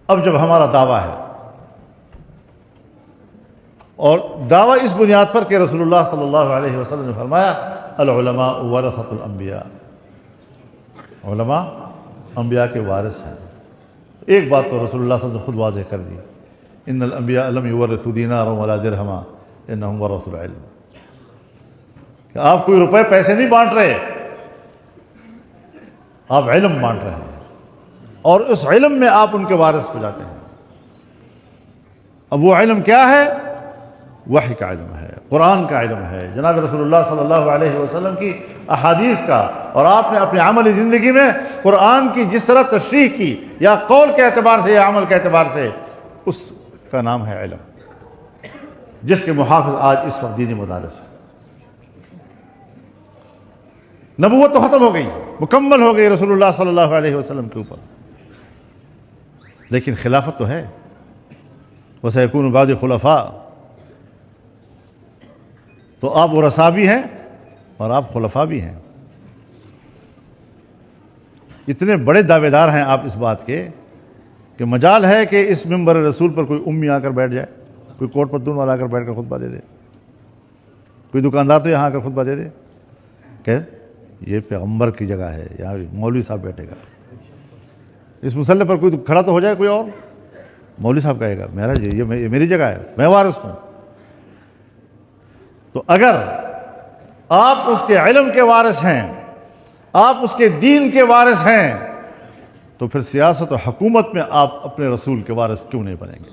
اب جب ہمارا دعویٰ ہے، اور دعویٰ اس بنیاد پر کہ رسول اللہ صلی اللہ علیہ وسلم نے فرمایا العلماء ورثۃ الانبیاء، علماء انبیاء کے وارث ہیں، ایک بات تو رسول اللہ صلی اللہ علیہ وسلم نے خود واضح کر دی، ان الانبیاء لم یورثوا دینارا ولا درہما انہم ورثوا العلم، کہ آپ کوئی روپے پیسے نہیں بانٹ رہے، آپ علم بانٹ رہے ہیں، اور اس علم میں آپ ان کے وارث ہو جاتے ہیں۔ اب وہ علم کیا ہے؟ وحی کا علم ہے، قرآن کا علم ہے، جناب رسول اللہ صلی اللہ علیہ وسلم کی احادیث کا، اور آپ نے اپنی عملی زندگی میں قرآن کی جس طرح تشریح کی، یا قول کے اعتبار سے یا عمل کے اعتبار سے، اس کا نام ہے علم، جس کے محافظ آج اس وقت دینی مدارس ہے۔ نبوت تو ختم ہو گئی، مکمل ہو گئی رسول اللہ صلی اللہ علیہ وسلم کے اوپر، لیکن خلافت تو ہے، وَسَيَكُونُ بَعْدِي خُلَفَاء، تو آپ ورثاء بھی ہیں اور آپ خلفاء بھی ہیں۔ اتنے بڑے دعوے دار ہیں آپ اس بات کے کہ مجال ہے کہ اس منبر رسول پر کوئی امی آ کر بیٹھ جائے، کوئی کوٹ پتلون والا آ کر بیٹھ کر خطبہ دے دے، کوئی دکاندار تو یہاں آ کر خطبہ دے دے کہ یہ پیغمبر کی جگہ ہے، یہاں مولوی صاحب بیٹھے گا، اس مسلح پر کوئی کھڑا تو ہو جائے، کوئی اور مولوی صاحب کہے گا میرا یہ میری جگہ ہے، میں وارث ہوں۔ تو اگر آپ اس کے علم کے وارث ہیں، آپ اس کے دین کے وارث ہیں، تو پھر سیاست و حکومت میں آپ اپنے رسول کے وارث کیوں نہیں بنیں گے؟